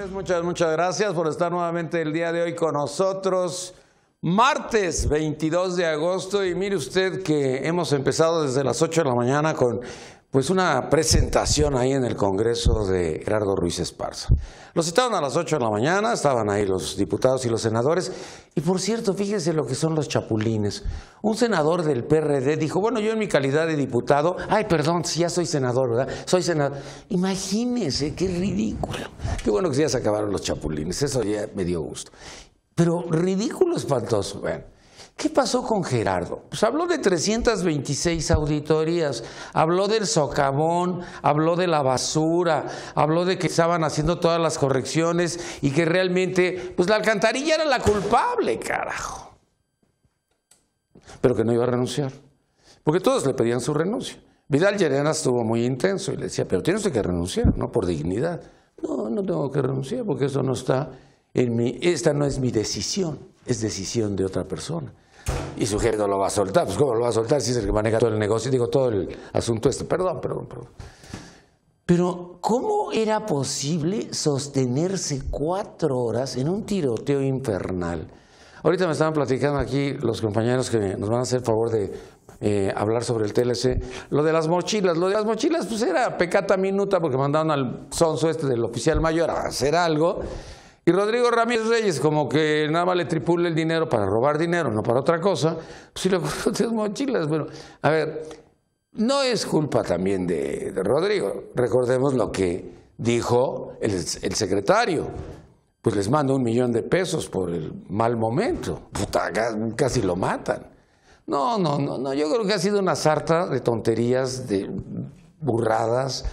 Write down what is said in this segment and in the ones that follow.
señores, muchas gracias por estar nuevamente el día de hoy con nosotros. Martes 22 de agosto y mire usted que hemos empezado desde las 8 de la mañana con pues una presentación ahí en el Congreso de Gerardo Ruiz Esparza. Los citaron a las 8 de la mañana, estaban ahí los diputados y los senadores. Y por cierto, fíjese lo que son los chapulines. Un senador del PRD dijo, bueno, yo en mi calidad de diputado, ay, perdón, si ya soy senador, ¿verdad? Soy senador. Imagínese, qué ridículo. Qué bueno que ya se acabaron los chapulines, eso ya me dio gusto. Pero ridículo, espantoso. Bueno, ¿qué pasó con Gerardo? Pues habló de 326 auditorías, habló del socavón, habló de la basura, habló de que estaban haciendo todas las correcciones y que realmente, pues la alcantarilla era la culpable, carajo. Pero que no iba a renunciar, porque todos le pedían su renuncia. Vidal Llerenas estuvo muy intenso y le decía, pero tiene usted que renunciar, ¿no? Por dignidad. No, no tengo que renunciar porque eso no está en mi, esta no es mi decisión, es decisión de otra persona. Y su jefe no lo va a soltar. Pues ¿cómo lo va a soltar si es el que maneja todo el negocio? Digo, todo el asunto este. Perdón. Pero ¿cómo era posible sostenerse 4 horas en un tiroteo infernal? Ahorita me estaban platicando aquí los compañeros que nos van a hacer el favor de hablar sobre el TLC. Lo de las mochilas. Lo de las mochilas pues era pecata minuta porque mandaron al sonso este del oficial mayor a hacer algo. Y Rodrigo Ramírez Reyes, como que nada más le tripula el dinero para robar dinero, no para otra cosa, pues sí le ocurrió 3 mochilas. Bueno, a ver, no es culpa también de Rodrigo. Recordemos lo que dijo el secretario. Pues les mando $1 millón de pesos por el mal momento. Puta, casi lo matan. No, yo creo que ha sido una sarta de tonterías, de burradas,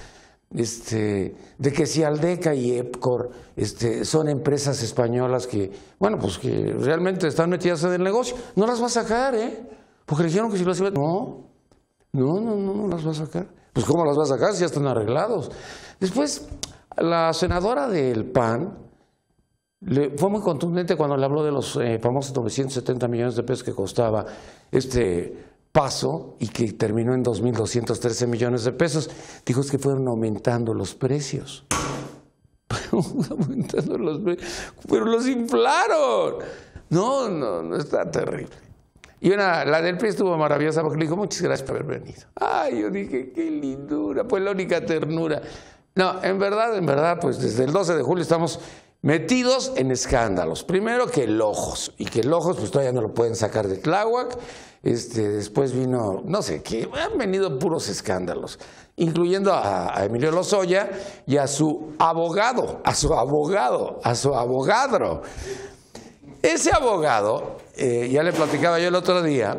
de que si Aldeca y Epcor son empresas españolas que, bueno, pues que realmente están metidas en el negocio, no las va a sacar, porque le dijeron que si las iba a... No las va a sacar. Pues ¿cómo las va a sacar si ya están arreglados? Después, la senadora del PAN fue muy contundente cuando le habló de los famosos 970 millones de pesos que costaba paso y que terminó en 2.213 millones de pesos. Dijo es que fueron aumentando los precios. Aumentando los precios. Pero los inflaron. No, está terrible. Y la del PRI estuvo maravillosa porque le dijo muchas gracias por haber venido. Ay, yo dije, qué lindura, pues la única ternura. No, en verdad, pues desde el 12 de julio estamos metidos en escándalos. Primero que el Ojos, y que el Ojos pues todavía no lo pueden sacar de Tláhuac. Después vino, no sé qué, han venido puros escándalos, incluyendo a Emilio Lozoya y a su abogado. Ese abogado, ya le platicaba yo el otro día,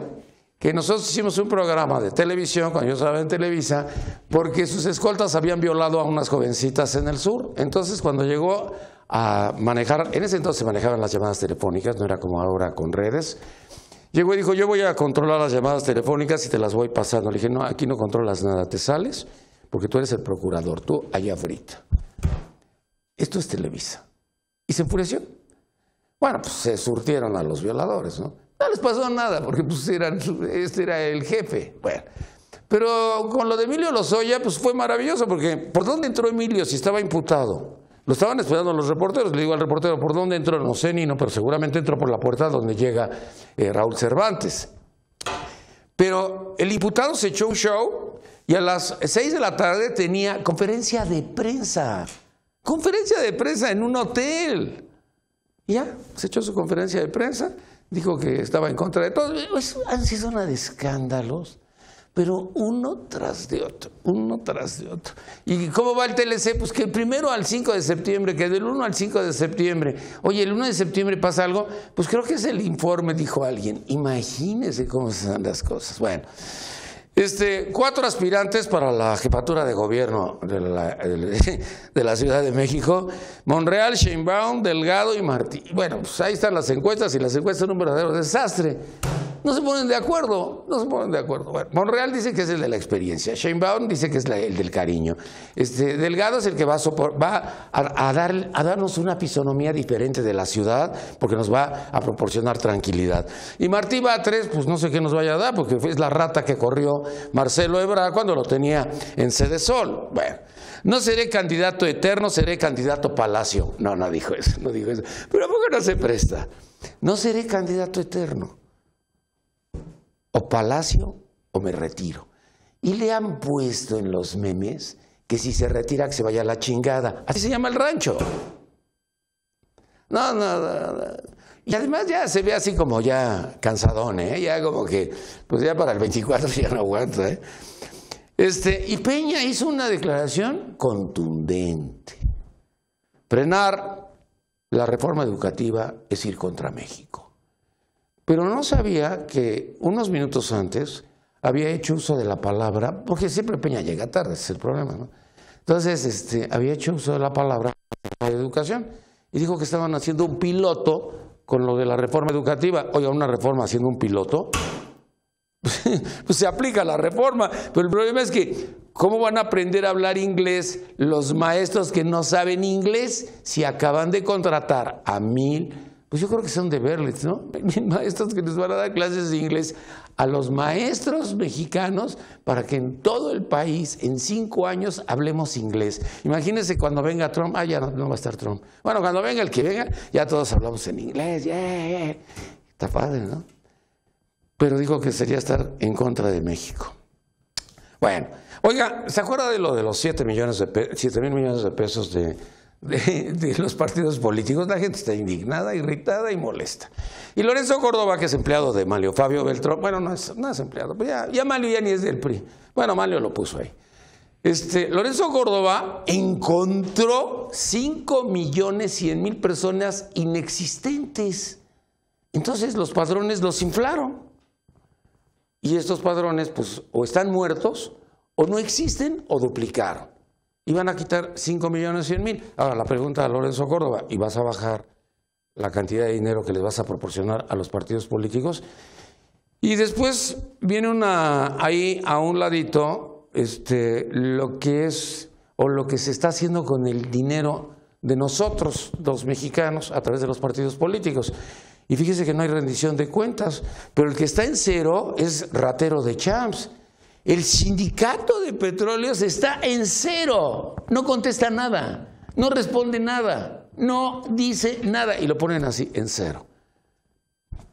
que nosotros hicimos un programa de televisión, cuando yo estaba en Televisa, porque sus escoltas habían violado a unas jovencitas en el sur. Entonces, cuando llegó a manejar, en ese entonces se manejaban las llamadas telefónicas, no era como ahora con redes. Llegó y dijo, yo voy a controlar las llamadas telefónicas y te las voy pasando. Le dije, no, aquí no controlas nada, te sales porque tú eres el procurador, tú allá afuera. Esto es Televisa. Y se enfureció. Bueno, pues se surtieron a los violadores, ¿no? No les pasó nada porque pues este era el jefe. Bueno, pero con lo de Emilio Lozoya pues fue maravilloso porque ¿por dónde entró Emilio si estaba imputado? Lo estaban esperando los reporteros. Le digo al reportero, ¿por dónde entró? No sé, Nino, pero seguramente entró por la puerta donde llega Raúl Cervantes. Pero el imputado se echó un show y a las 6 de la tarde tenía conferencia de prensa. Conferencia de prensa en un hotel. Y ya, se echó su conferencia de prensa, dijo que estaba en contra de todo. Pues, han sido una de escándalos. Pero uno tras de otro. ¿Y cómo va el TLC? Pues que el 1 al 5 de septiembre, que del 1 al 5 de septiembre. Oye, el 1 de septiembre pasa algo, pues creo que es el informe, dijo alguien. Imagínense cómo se dan las cosas. Bueno, 4 aspirantes para la jefatura de gobierno de la Ciudad de México: Monreal, Sheinbaum, Delgado y Martí. Bueno, pues ahí están las encuestas y las encuestas son un verdadero desastre. No se ponen de acuerdo, no se ponen de acuerdo. Bueno, Monreal dice que es el de la experiencia, Sheinbaum dice que es el del cariño. Delgado es el que va a darnos una fisonomía diferente de la ciudad, porque nos va a proporcionar tranquilidad. Y Martí Batres, pues no sé qué nos vaya a dar, porque es la rata que corrió Marcelo Ebrard cuando lo tenía en Sedesol. Bueno, no seré candidato eterno, seré candidato Palacio. No dijo eso, no dijo eso. Pero ¿a poco no se presta? No seré candidato eterno. O Palacio o me retiro. Y le han puesto en los memes que si se retira que se vaya a la chingada. Así se llama el rancho. No. Y además ya se ve así como ya cansadón, ya como que, pues ya para el 24 ya no aguanta, Y Peña hizo una declaración contundente. Frenar la reforma educativa es ir contra México. Pero no sabía que unos minutos antes había hecho uso de la palabra, porque siempre Peña llega tarde, ese es el problema, ¿no? Entonces, había hecho uso de la palabra de educación y dijo que estaban haciendo un piloto con lo de la reforma educativa. Oiga, una reforma haciendo un piloto, pues se aplica la reforma, pero el problema es que ¿cómo van a aprender a hablar inglés los maestros que no saben inglés si acaban de contratar a 1000? Pues yo creo que son de Berlitz, ¿no? Maestros que les van a dar clases de inglés a los maestros mexicanos para que en todo el país, en 5 años, hablemos inglés. Imagínense cuando venga Trump, ya no va a estar Trump. Bueno, cuando venga el que venga, ya todos hablamos en inglés, Está padre, ¿no? Pero dijo que sería estar en contra de México. Bueno, oiga, ¿se acuerda de lo de los 7 mil millones de pesos de los partidos políticos? La gente está indignada, irritada y molesta. Y Lorenzo Córdoba, que es empleado de Manlio Fabio Beltrán, bueno, no es empleado, pues ya Manlio ya ni es del PRI. Bueno, Manlio lo puso ahí. Lorenzo Córdoba encontró 5.100.000 personas inexistentes. Entonces los padrones los inflaron. Y estos padrones, pues, o están muertos, o no existen, o duplicaron. Y van a quitar 5.100.000. Ahora, la pregunta a Lorenzo Córdoba, ¿y vas a bajar la cantidad de dinero que les vas a proporcionar a los partidos políticos? Y después viene ahí a un ladito, lo que es, o lo que se está haciendo con el dinero de nosotros, los mexicanos, a través de los partidos políticos. Y fíjese que no hay rendición de cuentas, pero el que está en cero es ratero de champs. El sindicato de petróleos está en cero, no contesta nada, no responde nada, no dice nada y lo ponen así, en cero.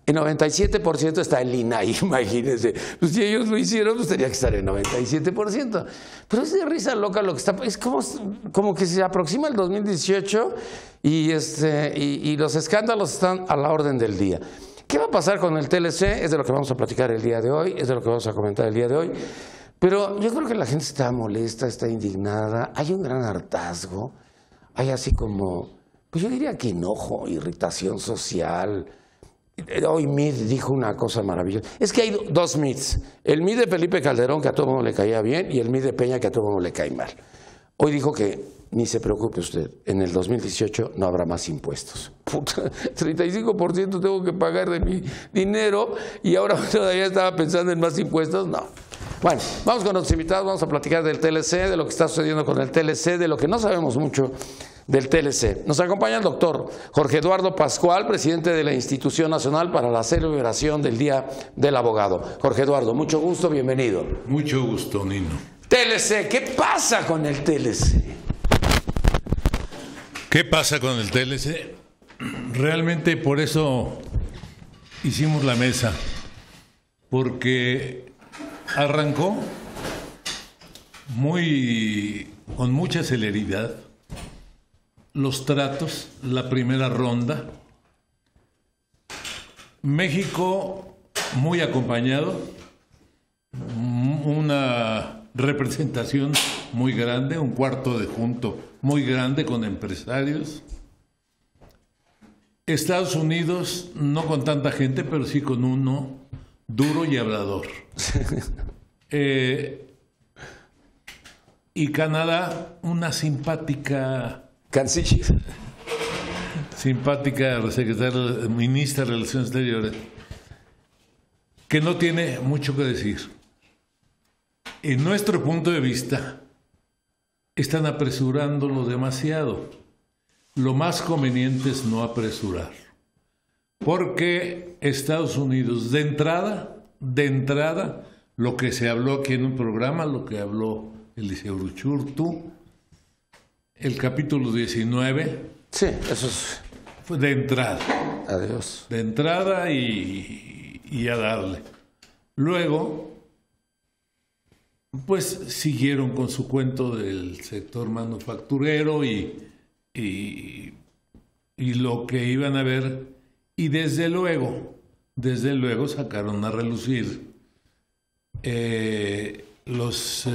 El 97% está en INAI, imagínense. Pues si ellos lo hicieron, pues tenía que estar en 97%. Pero es de risa loca lo que está... Es como que se aproxima el 2018 y los escándalos están a la orden del día. ¿Qué va a pasar con el TLC? Es de lo que vamos a platicar el día de hoy, es de lo que vamos a comentar el día de hoy. Pero yo creo que la gente está molesta, está indignada, hay un gran hartazgo, hay así como, pues yo diría que enojo, irritación social. Hoy Mid dijo una cosa maravillosa. Es que hay dos Mids. El Mid de Felipe Calderón, que a todo el mundo le caía bien, y el Mid de Peña, que a todo el mundo le cae mal. Hoy dijo que ni se preocupe usted, en el 2018 no habrá más impuestos. Puta, 35% tengo que pagar de mi dinero y ahora todavía estaba pensando en más impuestos. No. Bueno, vamos con nuestros invitados, vamos a platicar del TLC, de lo que está sucediendo con el TLC, de lo que no sabemos mucho del TLC. Nos acompaña el doctor Jorge Eduardo Pascual, presidente de la Institución Nacional para la Celebración del Día del Abogado. Jorge Eduardo, mucho gusto, bienvenido. Mucho gusto, Nino. TLC, ¿qué pasa con el TLC? ¿Qué pasa con el TLC? Realmente por eso hicimos la mesa, porque arrancó con mucha celeridad los tratos, la primera ronda. México muy acompañado, una representación muy grande, un cuarto de junto muy grande con empresarios. Estados Unidos no con tanta gente, pero sí con uno duro y hablador. Y Canadá, una simpática canciller, simpática secretaria, ministra de Relaciones Exteriores. que no tiene mucho que decir. En nuestro punto de vista, están apresurándolo demasiado. Lo más conveniente es no apresurar. Porque Estados Unidos, de entrada, lo que se habló aquí en un programa, lo que habló Eliseo Uruchurtu, el capítulo 19. Sí, eso es. Fue de entrada. Adiós. De entrada y a darle. Luego, pues siguieron con su cuento del sector manufacturero y lo que iban a ver. Y desde luego sacaron a relucir los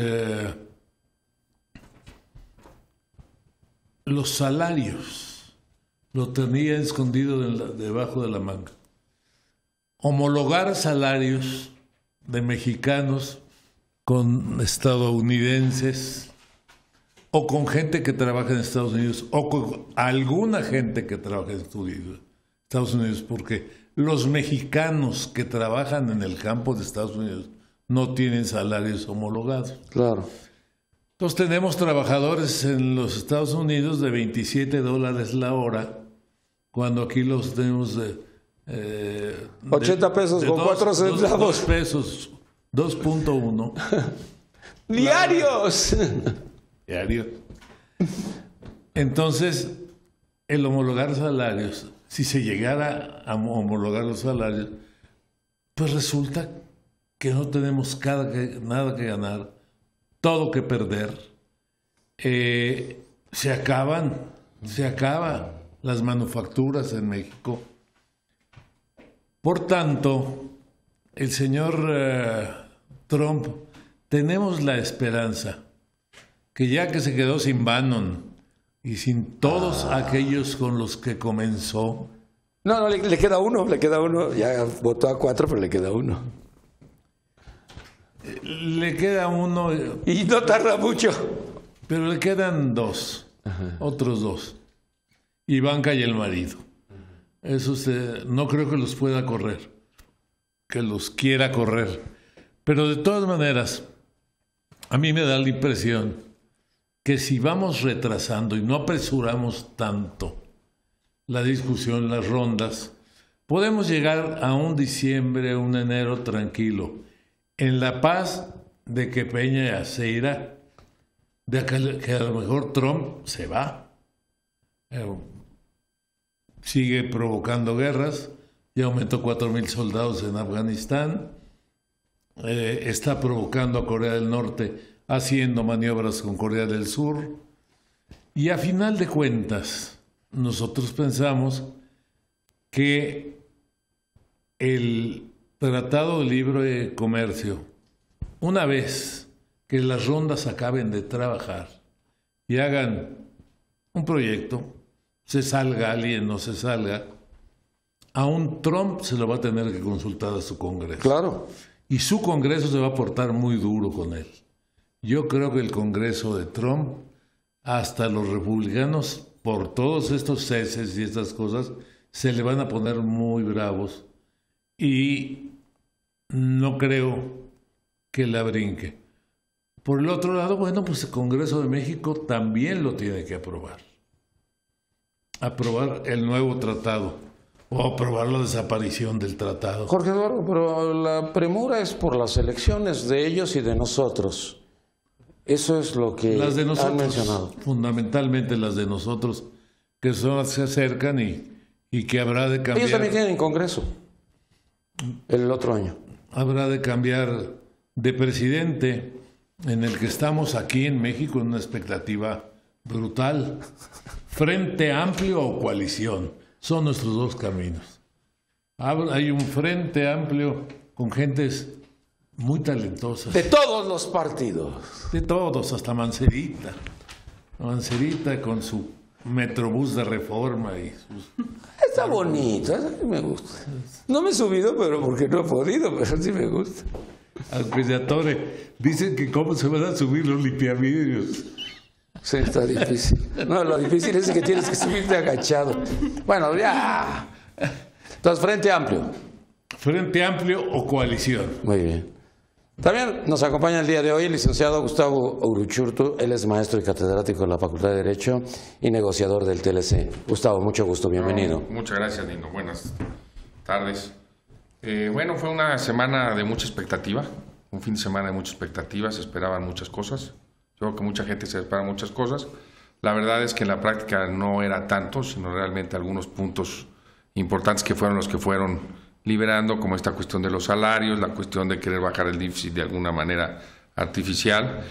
salarios. Lo tenía escondido debajo de la manga. Homologar salarios de mexicanos con estadounidenses o con gente que trabaja en Estados Unidos o con alguna gente que trabaja en Estados Unidos, porque los mexicanos que trabajan en el campo de Estados Unidos no tienen salarios homologados. Claro. Entonces tenemos trabajadores en los Estados Unidos de $27 la hora, cuando aquí los tenemos de 80 pesos con 4 centavos. 2 pesos, 2.1. ¡Diarios! Diarios. Entonces, el homologar salarios, si se llegara a homologar los salarios, pues resulta que no tenemos nada que ganar, todo que perder. Se acaban las manufacturas en México. Por tanto, el señor Trump, tenemos la esperanza que ya que se quedó sin Bannon y sin todos aquellos con los que comenzó. No, le queda uno, ya votó a 4, pero le queda uno. Le queda uno. Y no tarda mucho. Pero le quedan 2, otros 2. Ivanka y el marido. Eso no creo que los pueda correr, que los quiera correr. Pero de todas maneras, a mí me da la impresión que si vamos retrasando y no apresuramos tanto la discusión, las rondas, podemos llegar a un diciembre, un enero tranquilo, en la paz de que Peña se irá, de que a lo mejor Trump se va. Sigue provocando guerras, ya aumentó 4,000 soldados en Afganistán, está provocando a Corea del Norte, haciendo maniobras con Corea del Sur, y a final de cuentas, nosotros pensamos que el Tratado de Libre Comercio, una vez que las rondas acaben de trabajar y hagan un proyecto, se salga alguien, no se salga, aún Trump se lo va a tener que consultar a su Congreso. Claro. Y su Congreso se va a portar muy duro con él. Yo creo que el Congreso de Trump, hasta los republicanos, por todos estos ceses y estas cosas, se le van a poner muy bravos. Y no creo que la brinque. Por el otro lado, bueno, pues el Congreso de México también lo tiene que aprobar. Aprobar el nuevo tratado o aprobar la desaparición del tratado. Jorge Eduardo, pero la premura es por las elecciones de ellos y de nosotros. Eso es lo que las de nosotros, han mencionado. Fundamentalmente las de nosotros, que son las que se acercan y que habrá de cambiar. Ellos también tienen Congreso el otro año. Habrá de cambiar de presidente, en el que estamos aquí en México en una expectativa brutal. Frente Amplio o coalición, son nuestros dos caminos. Hay un Frente Amplio con gentes muy talentosas. De todos los partidos. De todos, hasta Mancerita. Mancerita con su Metrobús de Reforma y sus... Está bonito, eso me gusta. No me he subido, pero porque no he podido, pero sí me gusta. Aunque se atore. Dicen que cómo se van a subir los limpiavidrios. Sí, está difícil. No, lo difícil es que tienes que subirte agachado. Bueno, ya. Entonces, Frente Amplio. Frente Amplio o coalición. Muy bien. También nos acompaña el día de hoy el licenciado Gustavo Uruchurtu. Él es maestro y catedrático en la Facultad de Derecho y negociador del TLC. Gustavo, mucho gusto, bienvenido. Muchas gracias, Nino. Buenas tardes. Bueno, fue una semana de mucha expectativa, un fin de semana de mucha expectativa, se esperaban muchas cosas. Yo creo que mucha gente se espera muchas cosas. La verdad es que en la práctica no era tanto, sino realmente algunos puntos importantes que fueron los que fueron liberando, como esta cuestión de los salarios, la cuestión de querer bajar el déficit de alguna manera artificial.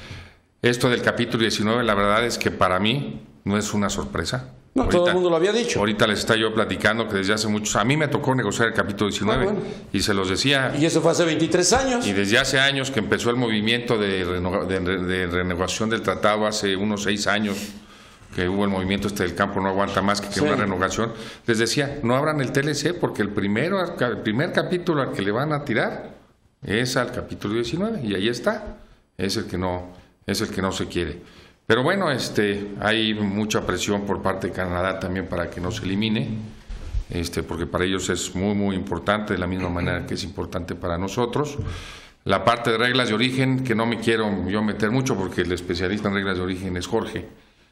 Esto del capítulo 19, la verdad es que para mí no es una sorpresa. No, todo el mundo lo había dicho. Ahorita les estaba yo platicando que desde hace muchos... A mí me tocó negociar el capítulo 19 y se los decía... Y eso fue hace 23 años. Y desde hace años que empezó el movimiento de renegociación del tratado, hace unos 6 años que hubo el movimiento del campo no aguanta más que una renovación, les decía, no abran el TLC porque el primer capítulo al que le van a tirar es al capítulo 19 y ahí está, es el que no se quiere. Pero bueno, hay mucha presión por parte de Canadá también para que no se elimine, porque para ellos es muy muy importante, de la misma manera que es importante para nosotros. La parte de reglas de origen, que no me quiero yo meter mucho porque el especialista en reglas de origen es Jorge,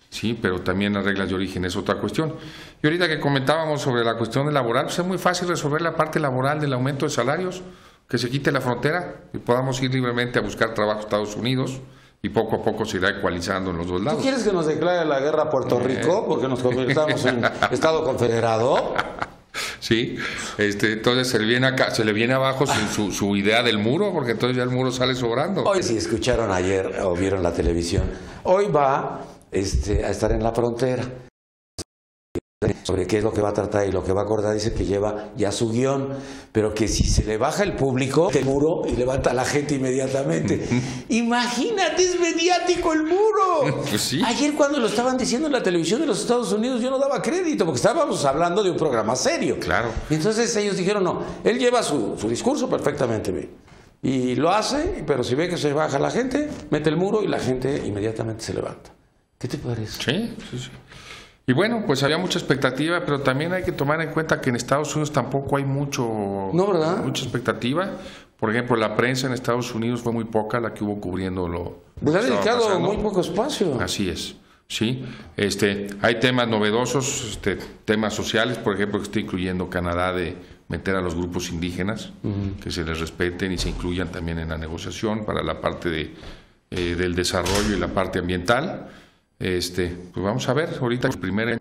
sí, pero también las reglas de origen es otra cuestión. Y ahorita que comentábamos sobre la cuestión de laboral, pues es muy fácil resolver la parte laboral del aumento de salarios, que se quite la frontera y podamos ir libremente a buscar trabajo a Estados Unidos y poco a poco se irá ecualizando en los dos lados. ¿Tú quieres que nos declare la guerra a Puerto Rico porque nos convirtamos en Estado confederado? Sí, entonces se le viene abajo su idea del muro, porque entonces ya el muro sale sobrando. Hoy, si escucharon ayer o vieron la televisión, hoy va a estar en la frontera. Sobre qué es lo que va a tratar y lo que va a acordar, dice que lleva ya su guión, pero que si se le baja el público, el muro y levanta a la gente inmediatamente. Imagínate, es mediático el muro. Pues sí. Ayer cuando lo estaban diciendo en la televisión de los Estados Unidos, yo no daba crédito, porque estábamos hablando de un programa serio. Claro. Y entonces ellos dijeron, no, él lleva su discurso perfectamente bien. Y lo hace, pero si ve que se baja la gente, mete el muro y la gente inmediatamente se levanta. ¿Qué te parece? Sí, sí, sí. Y bueno, pues había mucha expectativa, pero también hay que tomar en cuenta que en Estados Unidos tampoco hay mucha expectativa. Por ejemplo, la prensa en Estados Unidos fue muy poca la que hubo cubriendo lo le ha dedicado muy poco espacio. Así es, sí. Hay temas novedosos, temas sociales, por ejemplo, que está incluyendo Canadá de meter a los grupos indígenas, que se les respeten y se incluyan también en la negociación para la parte del desarrollo y la parte ambiental. Pues vamos a ver ahorita el primer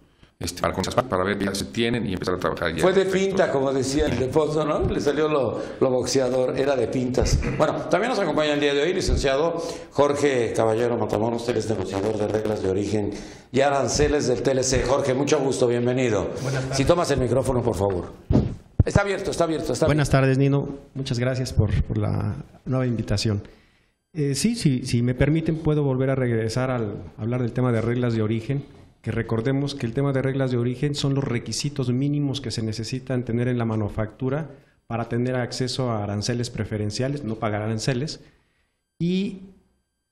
para ver ya se tienen y empezar a trabajar ya. Fue de pinta, como decía el de Pozo, ¿no? Le salió lo boxeador, era de pintas. Bueno, también nos acompaña el día de hoy, licenciado Jorge Caballero Matamoros, él es negociador de reglas de origen y aranceles del TLC. Jorge, mucho gusto, bienvenido. Si tomas el micrófono, por favor. Está abierto. Buenas tardes, Nino. Muchas gracias por la nueva invitación. Si me permiten, puedo volver a regresar al hablar del tema de reglas de origen, que recordemos que el tema de reglas de origen son los requisitos mínimos que se necesitan tener en la manufactura para tener acceso a aranceles preferenciales, no pagar aranceles, y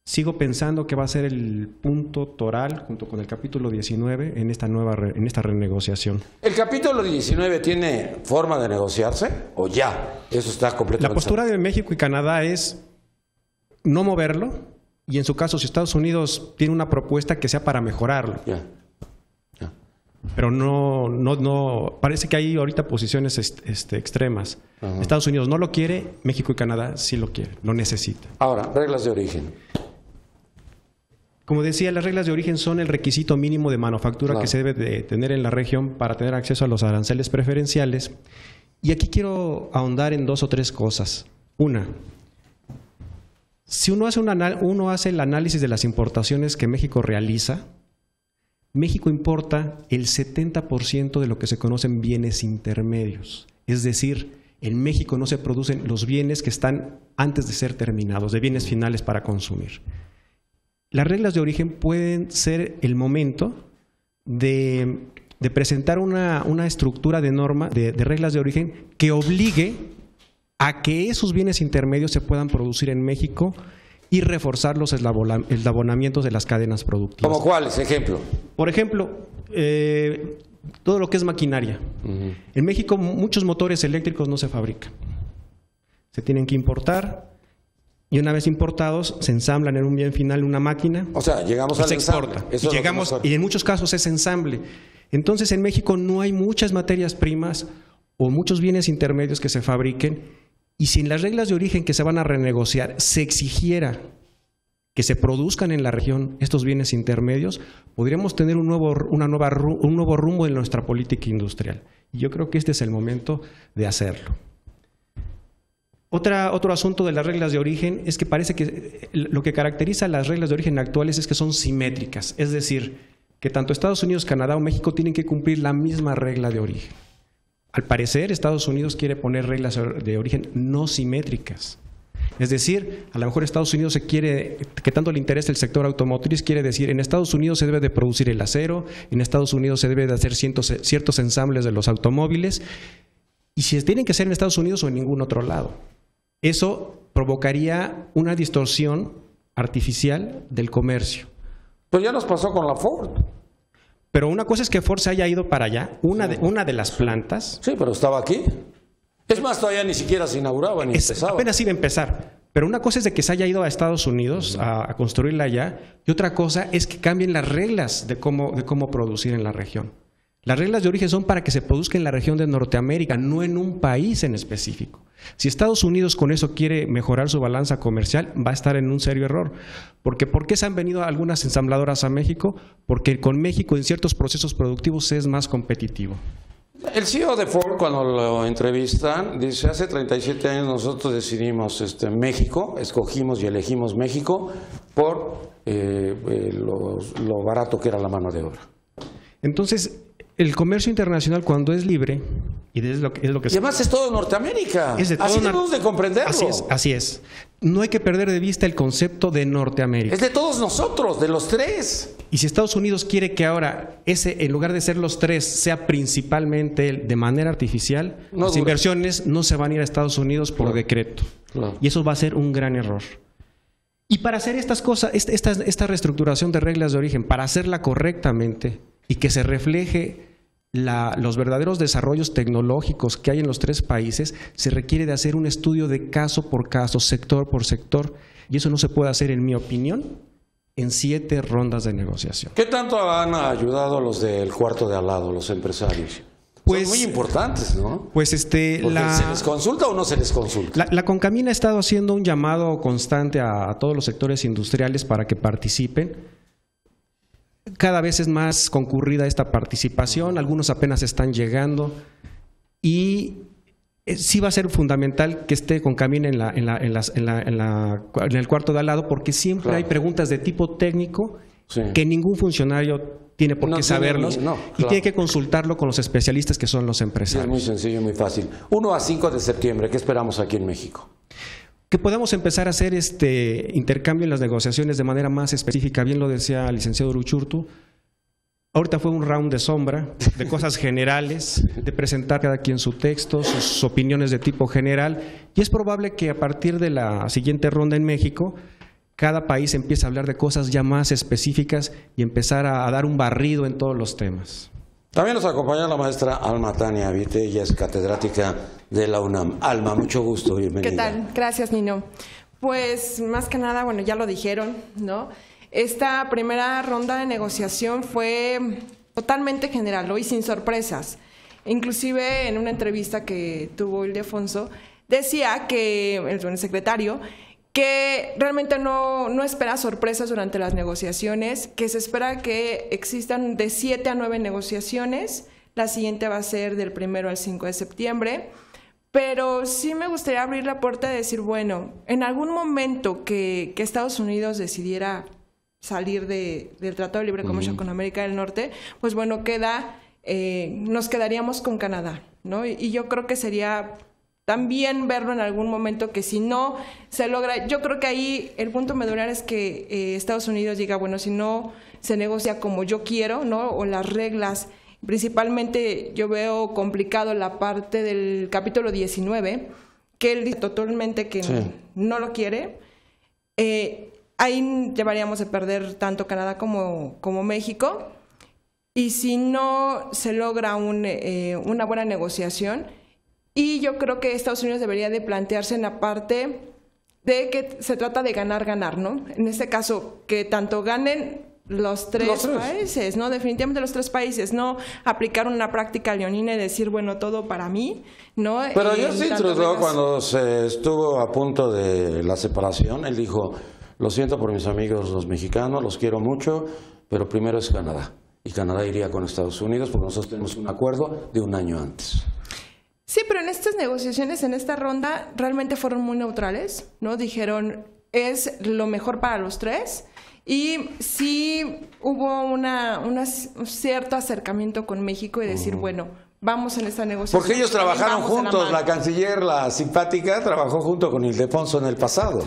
sigo pensando que va a ser el punto toral, junto con el capítulo 19, en esta renegociación. ¿El capítulo 19 tiene forma de negociarse o ya? Eso está completamente... La postura de México y Canadá es no moverlo, y en su caso, si Estados Unidos tiene una propuesta, que sea para mejorarlo. Ya. Pero no parece que hay ahorita posiciones extremas. Ajá. Estados Unidos no lo quiere, México y Canadá sí lo quieren, lo necesitan. Ahora, reglas de origen. Como decía, las reglas de origen son el requisito mínimo de manufactura que se debe de tener en la región para tener acceso a los aranceles preferenciales. Y aquí quiero ahondar en 2 o 3 cosas. Una, si uno hace el análisis de las importaciones que México realiza, México importa el 70% de lo que se conocen bienes intermedios. Es decir, en México no se producen los bienes que están antes de ser terminados, de bienes finales para consumir. Las reglas de origen pueden ser el momento de presentar una estructura de norma, de reglas de origen que obligue a que esos bienes intermedios se puedan producir en México y reforzar los eslabonamientos de las cadenas productivas. ¿Cómo cuáles? Ejemplo. Por ejemplo, todo lo que es maquinaria. En México muchos motores eléctricos no se fabrican. se tienen que importar y una vez importados se ensamblan en un bien final en una máquina. O sea, llegamos al se ensamble. exporta. Eso Y en muchos casos es ensamble. Entonces en México no hay muchas materias primas o muchos bienes intermedios que se fabriquen, y si en las reglas de origen que se van a renegociar se exigiera que se produzcan en la región estos bienes intermedios, podríamos tener un nuevo rumbo en nuestra política industrial. Y yo creo que este es el momento de hacerlo. Otro asunto de las reglas de origen es que parece que lo que caracteriza a las reglas de origen actuales es que son simétricas, es decir, que tanto Estados Unidos, Canadá o México tienen que cumplir la misma regla de origen. Al parecer, Estados Unidos quiere poner reglas de origen no simétricas. Es decir, a lo mejor Estados Unidos que tanto le interesa el sector automotriz, quiere decir, en Estados Unidos se debe de producir el acero, en Estados Unidos se debe de hacer ciertos ensambles de los automóviles, y si tienen que ser en Estados Unidos o en ningún otro lado. Eso provocaría una distorsión artificial del comercio. Pues ya nos pasó con la Ford. Pero una cosa es que Ford se haya ido para allá, una de las plantas. Sí, pero estaba aquí. Es más, todavía ni siquiera se inauguraba ni empezaba. Apenas iba a empezar. Pero una cosa es de que se haya ido a Estados Unidos a construirla allá, y otra cosa es que cambien las reglas de cómo producir en la región. Las reglas de origen son para que se produzca en la región de Norteamérica, no en un país en específico. Si Estados Unidos con eso quiere mejorar su balanza comercial, va a estar en un serio error. Porque ¿por qué se han venido algunas ensambladoras a México? Porque con México en ciertos procesos productivos es más competitivo. El CEO de Ford, cuando lo entrevistan, dice, hace 37 años nosotros decidimos México, escogimos y elegimos México por lo barato que era la mano de obra. Entonces, el comercio internacional cuando es libre, y además es todo Norteamérica, así debemos de comprenderlo. Así es. No hay que perder de vista el concepto de Norteamérica. Es de todos nosotros, de los tres. Y si Estados Unidos quiere que ahora en lugar de ser los tres, sea principalmente de manera artificial, las inversiones no se van a ir a Estados Unidos por decreto. Claro. Y eso va a ser un gran error. Y para hacer estas cosas, esta reestructuración de reglas de origen, para hacerla correctamente y que se refleje los verdaderos desarrollos tecnológicos que hay en los tres países, se requiere de hacer un estudio de caso por caso, sector por sector, y eso no se puede hacer, en mi opinión, en 7 rondas de negociación. ¿Qué tanto han ayudado los del cuarto de al lado, los empresarios? Pues, son muy importantes, ¿no? Pues ¿se les consulta o no se les consulta? La Concamina ha estado haciendo un llamado constante a todos los sectores industriales para que participen. Cada vez es más concurrida esta participación, algunos apenas están llegando, y sí va a ser fundamental que esté Concamina en el cuarto de al lado, porque siempre hay preguntas de tipo técnico que ningún funcionario tiene por qué saberlos, y tiene que consultarlo con los especialistas que son los empresarios. Es muy sencillo y muy fácil. 1 a 5 de septiembre, ¿qué esperamos aquí en México? Que podamos empezar a hacer intercambio en las negociaciones de manera más específica. Bien lo decía el licenciado Uruchurtu. Ahorita fue un round de sombra, de cosas generales, de presentar cada quien su texto, sus opiniones de tipo general. Y es probable que a partir de la siguiente ronda en México, cada país empiece a hablar de cosas ya más específicas y empezar a dar un barrido en todos los temas. También nos acompaña la maestra Alma Tania Vite, ella es catedrática de la UNAM. Alma, mucho gusto, bienvenida. ¿Qué tal? Gracias, Nino. Pues más que nada, bueno, ya lo dijeron, ¿no? Esta primera ronda de negociación fue totalmente general, ¿no? Y sin sorpresas. Inclusive en una entrevista que tuvo Ildefonso, decía que, el secretario, que realmente no espera sorpresas durante las negociaciones, que se espera que existan de 7 a 9 negociaciones. La siguiente va a ser del 1 al 5 de septiembre. Pero sí me gustaría abrir la puerta y decir, bueno, en algún momento que Estados Unidos decidiera salir del Tratado de Libre Comercio con América del Norte, pues bueno, nos quedaríamos con Canadá, ¿no? Y yo creo que sería también verlo en algún momento, que si no se logra, yo creo que ahí el punto medular es que Estados Unidos diga, bueno, si no se negocia como yo quiero, ¿no? O las reglas, principalmente yo veo complicado la parte del capítulo 19, que él dice totalmente que no lo quiere. Ahí llevaríamos a perder tanto Canadá como México, y si no se logra una buena negociación, y yo creo que Estados Unidos debería de plantearse en la parte de que se trata de ganar, ¿no? En este caso, que tanto ganen los tres países, ¿no? Definitivamente los 3 países, no aplicar una práctica leonina y decir, bueno, todo para mí, ¿no? Pero Justin Trudeau, cuando se estuvo a punto de la separación, él dijo, lo siento por mis amigos los mexicanos, los quiero mucho, pero primero es Canadá. Y Canadá iría con Estados Unidos porque nosotros tenemos un acuerdo de un año antes. Sí, pero en estas negociaciones, en esta ronda, realmente fueron muy neutrales, ¿no? Dijeron, es lo mejor para los 3. Y sí hubo un cierto acercamiento con México y decir, bueno, vamos en esta negociación. Porque ellos trabajaron juntos, la canciller, la simpática, trabajó junto con Ildefonso en el pasado.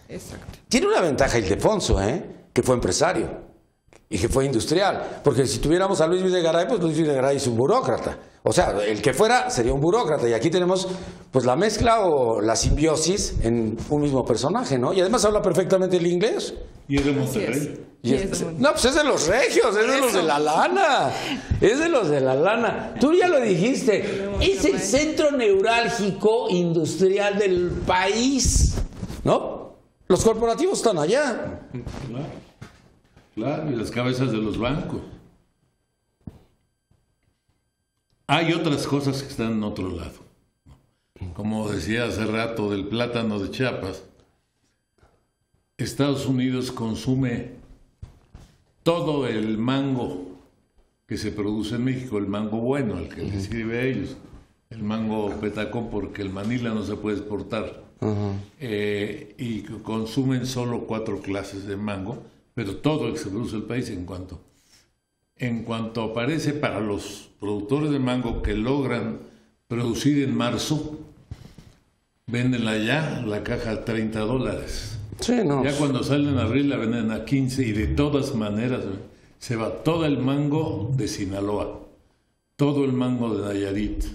Exacto. Tiene una ventaja Ildefonso, que fue empresario y que fue industrial. Porque si tuviéramos a Luis Videgaray, pues Luis Videgaray es un burócrata. O sea, el que fuera sería un burócrata. Y aquí tenemos pues la mezcla o la simbiosis en un mismo personaje, ¿no? Y además habla perfectamente el inglés. Y es de Monterrey. No, pues es de los regios, es de los de la lana. Es de los de la lana. Tú ya lo dijiste. Es el centro neurálgico industrial del país, ¿no? Los corporativos están allá. Claro, y las cabezas de los bancos. Hay otras cosas que están en otro lado. Como decía hace rato del plátano de Chiapas, Estados Unidos consume todo el mango que se produce en México, el mango bueno, el que les sirve a ellos, el mango petacón, porque el Manila no se puede exportar. Y consumen solo 4 clases de mango, pero todo el que se produce en el país en cuanto aparece para los productores de mango que logran producir en marzo, véndenla ya, la caja a $30. Sí, no. Ya cuando salen a abril la venden a 15 y de todas maneras se va todo el mango de Sinaloa, todo el mango de Nayarit,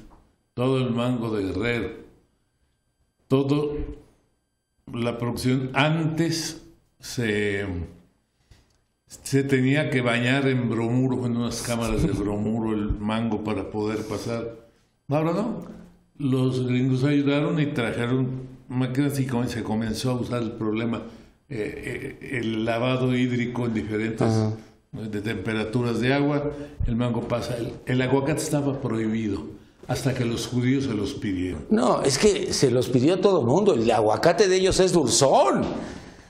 todo el mango de Guerrero, todo la producción antes se tenía que bañar en bromuro, en unas cámaras de bromuro el mango para poder pasar. Ahora no, los gringos ayudaron y trajeron máquinas y se comenzó a usar el problema, el lavado hídrico en diferentes de temperaturas de agua, el mango pasa. El aguacate estaba prohibido hasta que los judíos se los pidieron. No, es que se los pidió todo el mundo, el aguacate de ellos es dulzón.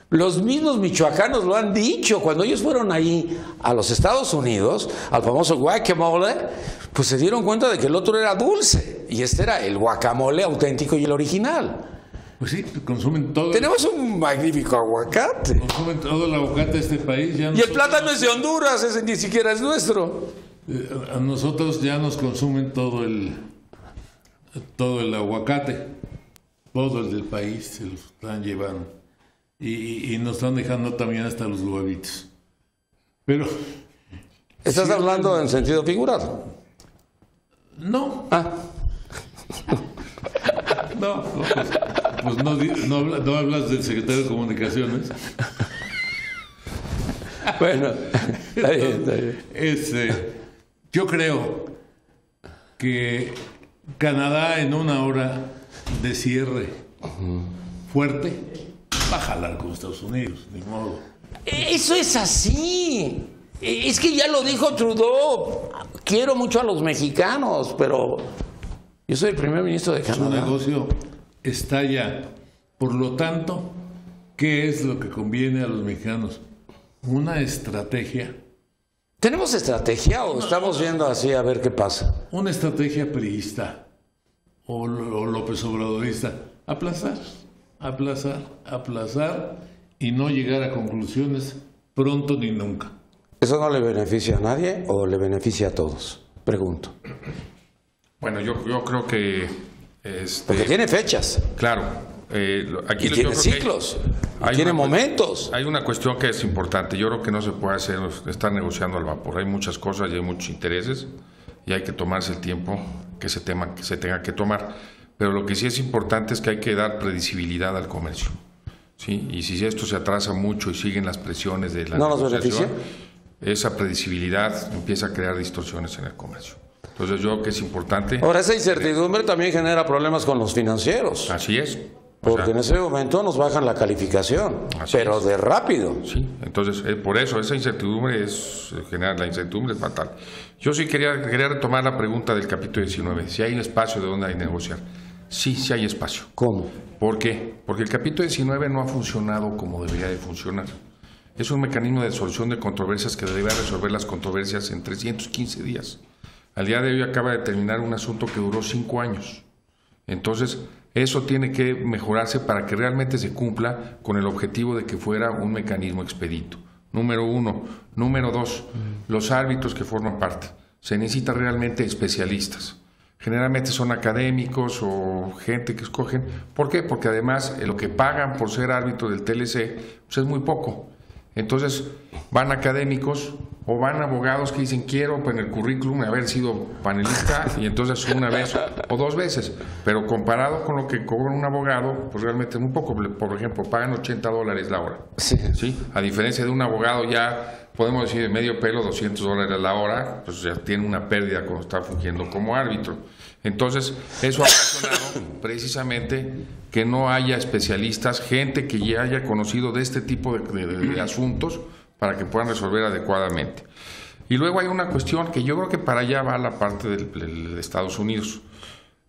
Los mismos michoacanos lo han dicho. Cuando ellos fueron ahí a los Estados Unidos, al famoso guacamole, pues se dieron cuenta de que el otro era dulce. Y este era el guacamole auténtico y el original. Pues sí, consumen todo. Tenemos un magnífico aguacate. Consumen todo el aguacate de este país. Ya y el plátano es de Honduras, ese ni siquiera es nuestro. A nosotros ya nos consumen todo el aguacate. Todo el del país se lo están llevando. Y nos están dejando también hasta los huevitos. Pero... ¿Estás hablando en sentido figurado? No. No, pues no hablas del secretario de Comunicaciones. Bueno, está bien. Yo creo que Canadá en una hora de cierre fuerte va a jalar con Estados Unidos, ni modo. Eso es así. Es que ya lo dijo Trudeau. Quiero mucho a los mexicanos, pero yo soy el primer ministro de Canadá. Su negocio está allá. Por lo tanto, ¿qué es lo que conviene a los mexicanos? Una estrategia. ¿Tenemos estrategia o estamos viendo así a ver qué pasa? Una estrategia priista o López Obradorista. Aplazar y no llegar a conclusiones pronto ni nunca. ¿Eso no le beneficia a nadie o le beneficia a todos? Pregunto. Bueno, yo creo que... Porque tiene fechas. Claro. Aquí y tiene ciclos. Tiene momentos. Hay una cuestión que es importante. Yo creo que no se puede estar negociando al vapor. Hay muchas cosas y hay muchos intereses y hay que tomarse el tiempo que se tenga que tomar. Pero lo que sí es importante es que hay que dar predecibilidad al comercio. ¿Sí? Y si esto se atrasa mucho y siguen las presiones de la ¿No nos beneficia? Esa predecibilidad empieza a crear distorsiones en el comercio. Entonces yo creo que es importante. Ahora, esa incertidumbre también genera problemas con los financieros. Así es. Porque en ese momento nos bajan la calificación, pero de rápido. Sí, entonces por eso esa incertidumbre la incertidumbre es fatal. Yo sí quería retomar la pregunta del capítulo 19, si hay un espacio de donde hay negociar. Sí, sí hay espacio. ¿Cómo? ¿Por qué? Porque el capítulo 19 no ha funcionado como debería de funcionar. Es un mecanismo de solución de controversias que debería resolver las controversias en 315 días. Al día de hoy acaba de terminar un asunto que duró 5 años. Entonces, eso tiene que mejorarse para que realmente se cumpla con el objetivo de que fuera un mecanismo expedito. Número 1. Número 2, los árbitros que forman parte. Se necesitan realmente especialistas. Generalmente son académicos o gente que escogen. ¿Por qué? Porque además lo que pagan por ser árbitro del TLC pues es muy poco. Entonces van académicos o van abogados que dicen quiero en el currículum haber sido panelista y entonces una vez o 2 veces, pero comparado con lo que cobra un abogado, pues realmente es muy poco. Por ejemplo, pagan $80 la hora. Sí. A diferencia de un abogado ya podemos decir de medio pelo $200 la hora, pues ya tiene una pérdida cuando está fungiendo como árbitro. Entonces, eso ha ocasionado precisamente que no haya especialistas, gente que ya haya conocido de este tipo de asuntos para que puedan resolver adecuadamente. Y luego hay una cuestión que yo creo que para allá va la parte de Estados Unidos.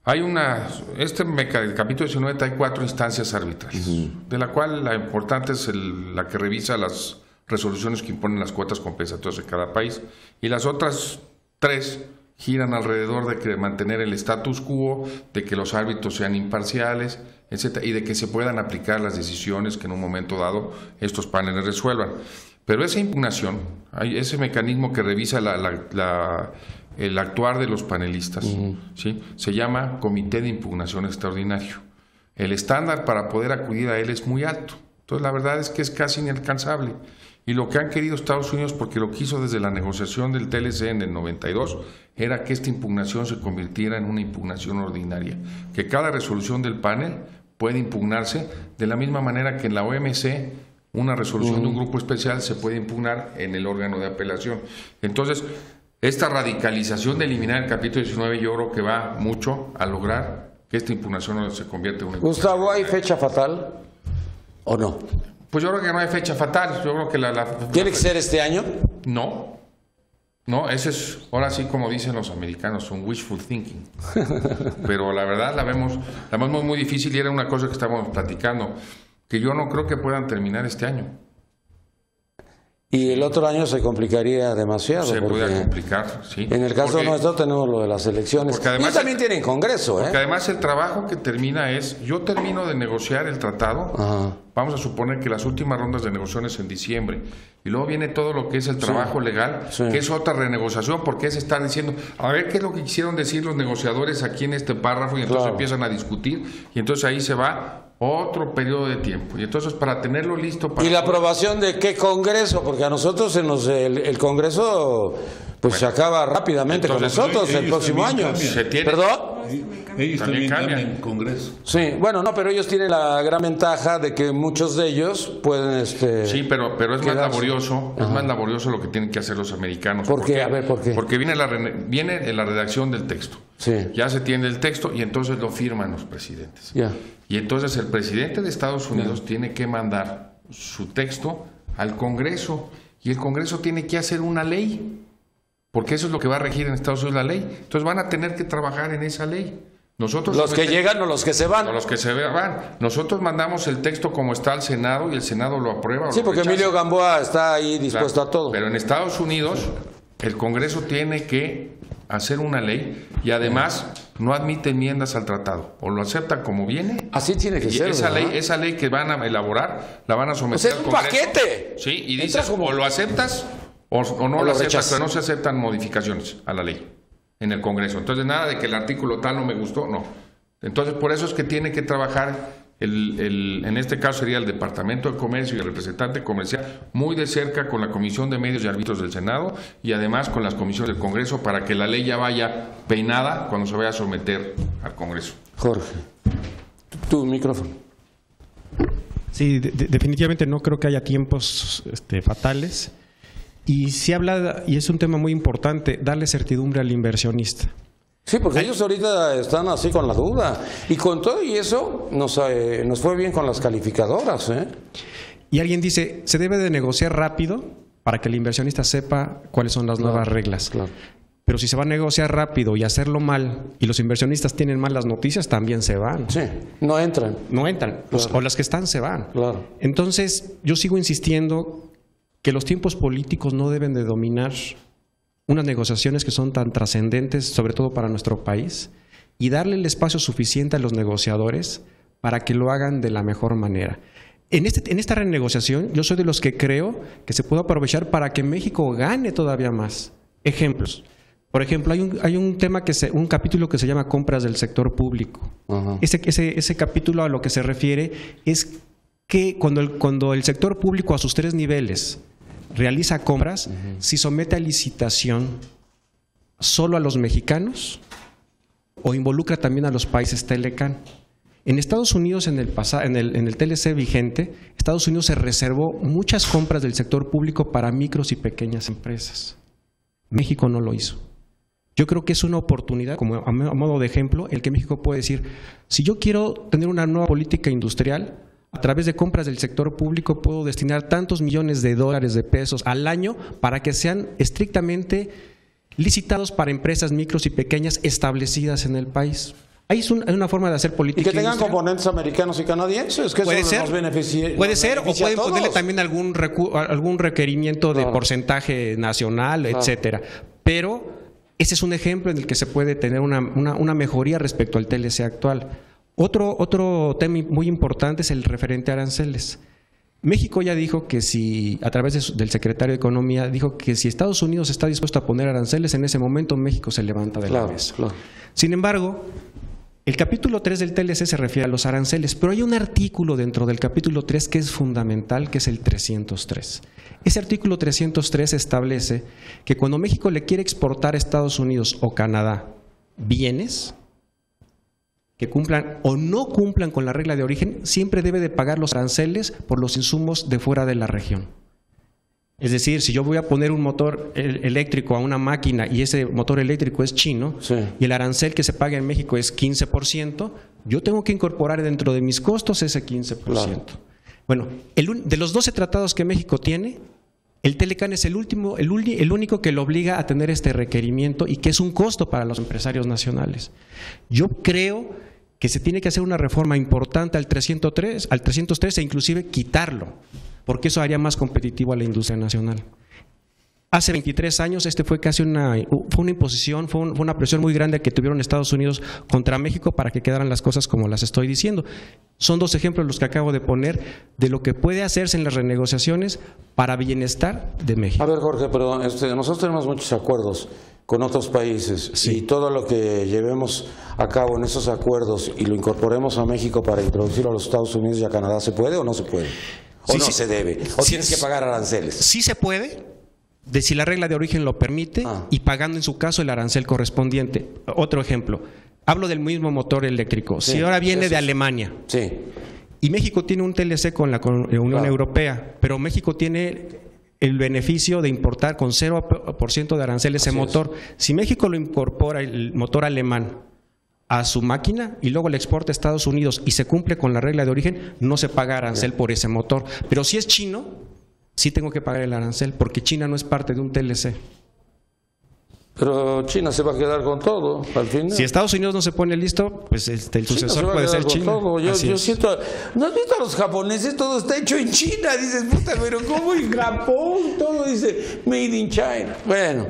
Hay el capítulo 19 hay 4 instancias arbitrales, de la cual la importante es la que revisa las resoluciones que imponen las cuotas compensatorias de cada país, y las otras 3 giran alrededor de mantener el status quo, de que los árbitros sean imparciales, etcétera, y de que se puedan aplicar las decisiones que en un momento dado estos paneles resuelvan. Pero esa impugnación, ese mecanismo que revisa el actuar de los panelistas, ¿sí? Se llama Comité de Impugnación Extraordinario. El estándar para poder acudir a él es muy alto. Entonces la verdad es que es casi inalcanzable. Y lo que han querido Estados Unidos, porque lo quiso desde la negociación del TLC en el 92, era que esta impugnación se convirtiera en una impugnación ordinaria, que cada resolución del panel puede impugnarse de la misma manera que en la OMC una resolución de un grupo especial se puede impugnar en el órgano de apelación. Entonces, esta radicalización de eliminar el capítulo 19 yo creo que va mucho a lograr que esta impugnación se convierta en una... Gustavo, ¿hay fecha fatal o no? Pues yo creo que no hay fecha fatal. Yo creo que ¿Tiene que ser este año? No, ese es, ahora sí como dicen los americanos, un wishful thinking. Pero la verdad la vemos muy difícil, y era una cosa que estábamos platicando, que yo no creo que puedan terminar este año. Y el otro año se complicaría demasiado. Se puede complicar, sí. En el caso nuestro tenemos lo de las elecciones. Además, y también tienen Congreso, porque además el trabajo que termina yo termino de negociar el tratado. Ajá. Vamos a suponer que las últimas rondas de negociaciones en diciembre. Y luego viene todo lo que es el trabajo legal, que es otra renegociación, porque es estar diciendo, a ver qué es lo que quisieron decir los negociadores aquí en este párrafo, y entonces empiezan a discutir, y entonces ahí se va otro periodo de tiempo. Y entonces para tenerlo listo... ¿Y la aprobación de qué Congreso? Porque a nosotros el Congreso se acaba rápidamente entonces, con nosotros el próximo año. ¿Perdón? Ellos también cambian Congreso. Sí, bueno, no, pero ellos tienen la gran ventaja de que muchos de ellos pueden... sí, pero es más laborioso, es más laborioso lo que tienen que hacer los americanos. ¿Por qué? A ver, ¿por qué? Porque viene la redacción del texto. Sí. Ya se tiene el texto y entonces lo firman los presidentes. Ya. Y entonces el presidente de Estados Unidos tiene que mandar su texto al Congreso, y el Congreso tiene que hacer una ley, porque eso es lo que va a regir en Estados Unidos, la ley. Entonces van a tener que trabajar en esa ley. Nosotros los que llegan o los que se van. O los que se van. Nosotros mandamos el texto como está al Senado y el Senado lo aprueba. Sí, porque Emilio Gamboa está ahí dispuesto a todo. Pero en Estados Unidos el Congreso tiene que hacer una ley, y además no admite enmiendas al tratado. O lo aceptan como viene. Así tiene que ser. Esa ley que van a elaborar la van a someter al Congreso. ¡Es un paquete! Sí, y dices o lo aceptas o no lo aceptas, pero no se aceptan modificaciones a la ley en el Congreso. Entonces nada de que el artículo tal no me gustó, no. Entonces por eso es que tiene que trabajar en este caso sería el Departamento de Comercio y el representante comercial muy de cerca con la Comisión de Medios y Árbitros del Senado, y además con las comisiones del Congreso, para que la ley ya vaya peinada cuando se vaya a someter al Congreso. Jorge, tu micrófono. Sí, definitivamente no creo que haya tiempos fatales. Y se habla, y es un tema muy importante, darle certidumbre al inversionista. Sí, porque ellos ahorita están así con la duda. Y con todo y eso nos fue bien con las calificadoras, ¿eh? Y alguien dice, se debe de negociar rápido para que el inversionista sepa cuáles son las nuevas reglas. Claro. Pero si se va a negociar rápido y hacerlo mal, y los inversionistas tienen malas noticias, también se van. Sí, no entran. No entran. Claro. O las que están se van. Claro. Entonces, yo sigo insistiendo que los tiempos políticos no deben de dominar unas negociaciones que son tan trascendentes, sobre todo para nuestro país, y darle el espacio suficiente a los negociadores para que lo hagan de la mejor manera. En esta renegociación, yo soy de los que creo que se puede aprovechar para que México gane todavía más. Ejemplos. Por ejemplo, hay un tema un capítulo que se llama compras del sector público. Ajá. Ese capítulo a lo que se refiere es que cuando el sector público a sus 3 niveles realiza compras, si somete a licitación solo a los mexicanos o involucra también a los países Telecan. En Estados Unidos, en el TLC vigente, Estados Unidos se reservó muchas compras del sector público para micros y pequeñas empresas. México no lo hizo. Yo creo que es una oportunidad, como a modo de ejemplo, el que México puede decir, si yo quiero tener una nueva política industrial, a través de compras del sector público puedo destinar tantos millones de dólares, de pesos al año para que sean estrictamente licitados para empresas micros y pequeñas establecidas en el país. Ahí es una forma de hacer política. Y que tengan industrial. componentes americanos y canadienses, que puede eso ser, nos beneficia. puede ser, o pueden ponerle también algún requerimiento de Claro. porcentaje nacional, Claro. etcétera. Pero ese es un ejemplo en el que se puede tener una mejoría respecto al TLC actual. Otro tema muy importante es el referente a aranceles. México ya dijo que si, a través del secretario de Economía, dijo que si Estados Unidos está dispuesto a poner aranceles, en ese momento México se levanta de la mesa. Claro. Sin embargo, el capítulo 3 del TLC se refiere a los aranceles, pero hay un artículo dentro del capítulo 3 que es fundamental, que es el 303. Ese artículo 303 establece que cuando México le quiere exportar a Estados Unidos o Canadá bienes que cumplan o no cumplan con la regla de origen, siempre debe de pagar los aranceles por los insumos de fuera de la región. Es decir, si yo voy a poner un motor eléctrico a una máquina y ese motor eléctrico es chino, Sí. y el arancel que se paga en México es 15%, yo tengo que incorporar dentro de mis costos ese 15%. Claro. Bueno, de los 12 tratados que México tiene, el Telecan es el único que lo obliga a tener este requerimiento y que es un costo para los empresarios nacionales. Yo creo que se tiene que hacer una reforma importante al 303 e inclusive quitarlo, porque eso haría más competitivo a la industria nacional. Hace 23 años fue casi una imposición, fue una presión muy grande que tuvieron Estados Unidos contra México para que quedaran las cosas como las estoy diciendo. Son 2 ejemplos los que acabo de poner de lo que puede hacerse en las renegociaciones para bienestar de México. A ver, Jorge, pero nosotros tenemos muchos acuerdos con otros países, Sí. y todo lo que llevemos a cabo en esos acuerdos y lo incorporemos a México para introducirlo a los Estados Unidos y a Canadá, ¿se puede o no se puede? ¿O Sí, no sí. se debe? ¿O Sí, tienes que pagar aranceles? Sí se puede, si la regla de origen lo permite, y pagando en su caso el arancel correspondiente. Otro ejemplo, hablo del mismo motor eléctrico. Sí, si ahora viene eso de es. Alemania Sí. y México tiene un TLC con la Unión Claro. Europea, pero México tiene el beneficio de importar con 0% de arancel ese Así motor. Si México lo incorpora, el motor alemán, a su máquina y luego le exporta a Estados Unidos y se cumple con la regla de origen, no se paga arancel por ese motor. Pero si es chino, sí tengo que pagar el arancel, porque China no es parte de un TLC. Pero China se va a quedar con todo al final. Si Estados Unidos no se pone listo, pues el China se sucesor va a puede quedar ser con China. todo. Yo Así es. siento, ¿no has visto a los japoneses? Todo está hecho en China. Dices, puta, pero ¿cómo en Japón? Todo dice Made in China. Bueno,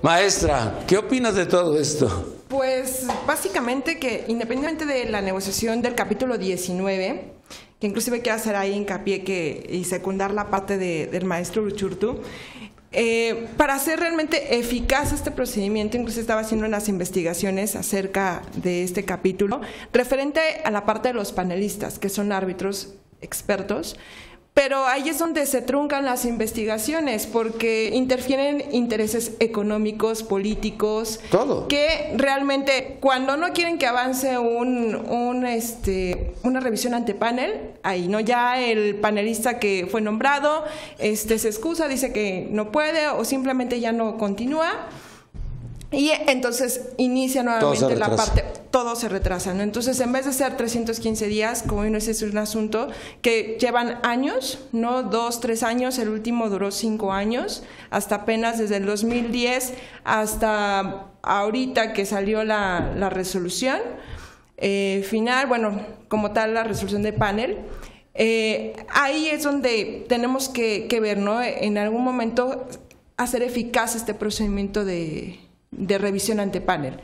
maestra, ¿qué opinas de todo esto? Pues básicamente que independientemente de la negociación del capítulo 19, que inclusive quiero hacer ahí hincapié y secundar la parte del maestro Uruchurtu, para hacer realmente eficaz este procedimiento, incluso estaba haciendo unas investigaciones acerca de este capítulo, referente a la parte de los panelistas, que son árbitros expertos, Pero ahí es donde se truncan las investigaciones, porque interfieren intereses económicos, políticos, todo. Que realmente cuando no quieren que avance una revisión ante panel, ahí no, ya el panelista que fue nombrado se excusa, dice que no puede o simplemente ya no continúa. Y entonces inicia nuevamente la parte, todo se retrasa, ¿no? Entonces, en vez de ser 315 días, como vino, ese es un asunto que llevan años, ¿no? 2, 3 años, el último duró 5 años, hasta apenas desde el 2010 hasta ahorita que salió la resolución final, bueno, como tal la resolución de panel. Ahí es donde tenemos que ver, ¿no? En algún momento hacer eficaz este procedimiento de revisión ante panel.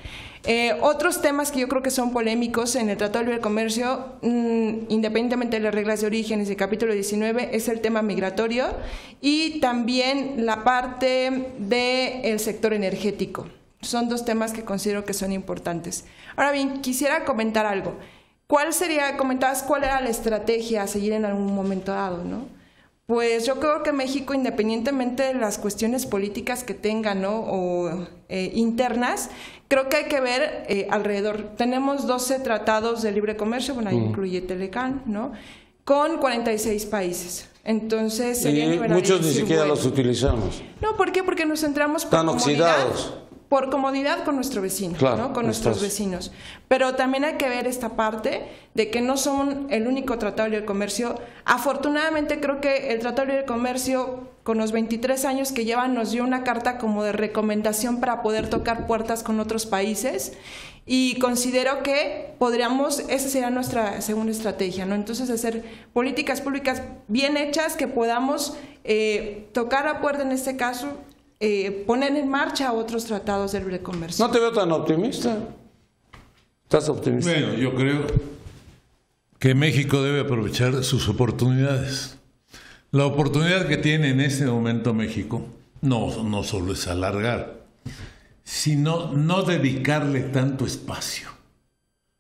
Otros temas que yo creo que son polémicos en el Tratado de Libre Comercio, independientemente de las reglas de origen, es el capítulo 19, es el tema migratorio y también la parte del sector energético. Son 2 temas que considero que son importantes. Ahora bien, quisiera comentar algo. Comentabas cuál era la estrategia a seguir en algún momento dado, ¿no? Pues yo creo que México, independientemente de las cuestiones políticas que tengan, ¿no? O internas, creo que hay que ver alrededor. Tenemos 12 tratados de libre comercio, bueno, ahí incluye Telecán, ¿no? Con 46 países. Entonces, sería muchos ni siquiera los utilizamos. No, ¿por qué? Porque nos centramos están oxidados. Por comodidad con nuestro vecino, claro, ¿no? Con nuestros vecinos. Pero también hay que ver esta parte de que no son el único tratado de libre comercio. Afortunadamente creo que el tratado de libre comercio, con los 23 años que lleva, nos dio una carta como de recomendación para poder tocar puertas con otros países. Y considero que esa sería nuestra segunda estrategia, ¿no? Entonces, hacer políticas públicas bien hechas que podamos tocar la puerta en este caso, poner en marcha otros tratados de libre comercio. No te veo tan optimista. ¿Estás optimista? Bueno, yo creo que México debe aprovechar sus oportunidades. La oportunidad que tiene en este momento México no solo es alargar, sino no dedicarle tanto espacio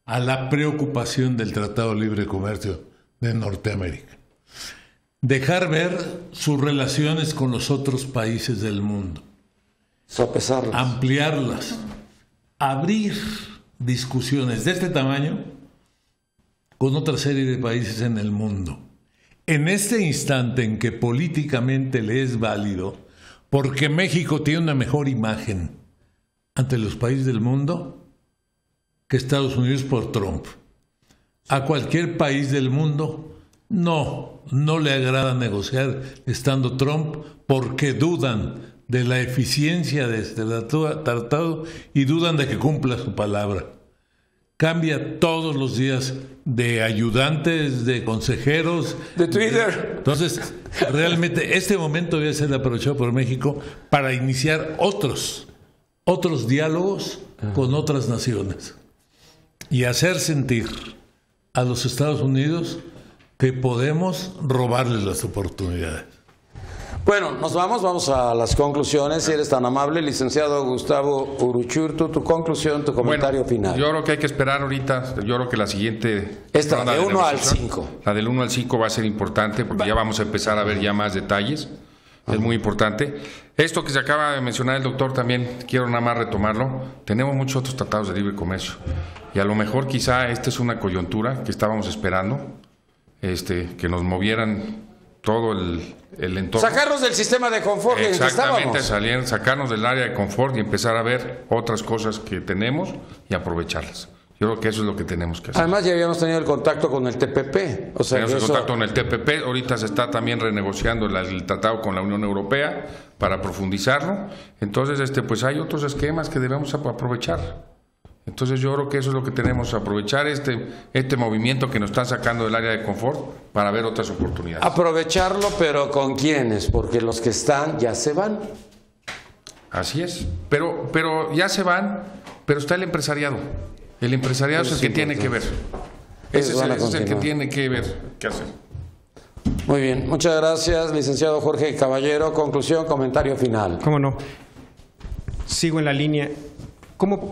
a la preocupación del Tratado de Libre Comercio de Norteamérica. Dejar ver sus relaciones con los otros países del mundo. Sopesarlas. Ampliarlas. Abrir discusiones de este tamaño con otra serie de países en el mundo. En este instante en que políticamente le es válido, porque México tiene una mejor imagen ante los países del mundo que Estados Unidos por Trump. A cualquier país del mundo no le agrada negociar estando Trump porque dudan de la eficiencia de este tratado y dudan de que cumpla su palabra. Cambia todos los días de ayudantes, de consejeros. De Twitter. Entonces, realmente este momento debe ser aprovechado por México para iniciar otros diálogos con otras naciones y hacer sentir a los Estados Unidos que podemos robarles las oportunidades. Bueno, vamos a las conclusiones, si eres tan amable, licenciado Gustavo Uruchurtu, tu conclusión, tu comentario final. Yo creo que hay que esperar ahorita, yo creo que la siguiente... Esta, de 1 al 5. La del 1 al 5 va a ser importante porque ya vamos a empezar a ver ya más detalles, es muy importante. Esto que se acaba de mencionar el doctor también, quiero nada más retomarlo, tenemos muchos otros tratados de libre comercio y a lo mejor quizá esta es una coyuntura que estábamos esperando, que nos movieran todo el entorno. Sacarnos del sistema de confort en el que estábamos. Exactamente, sacarnos del área de confort y empezar a ver otras cosas que tenemos y aprovecharlas. Yo creo que eso es lo que tenemos que hacer. Además ya habíamos tenido el contacto con el TPP. O sea, tenemos el contacto con el TPP, ahorita se está también renegociando el tratado con la Unión Europea para profundizarlo. Entonces, pues hay otros esquemas que debemos aprovechar. Entonces yo creo que eso es lo que tenemos, aprovechar este movimiento que nos está sacando del área de confort para ver otras oportunidades. Aprovecharlo, pero ¿con quiénes? Porque los que están ya se van. Así es, pero ya se van, pero está el empresariado. El empresariado es el que tiene que ver. Ese es el que tiene que ver qué hacer. Muy bien, muchas gracias, licenciado Jorge Caballero. Conclusión, comentario final. ¿Cómo no? Sigo en la línea.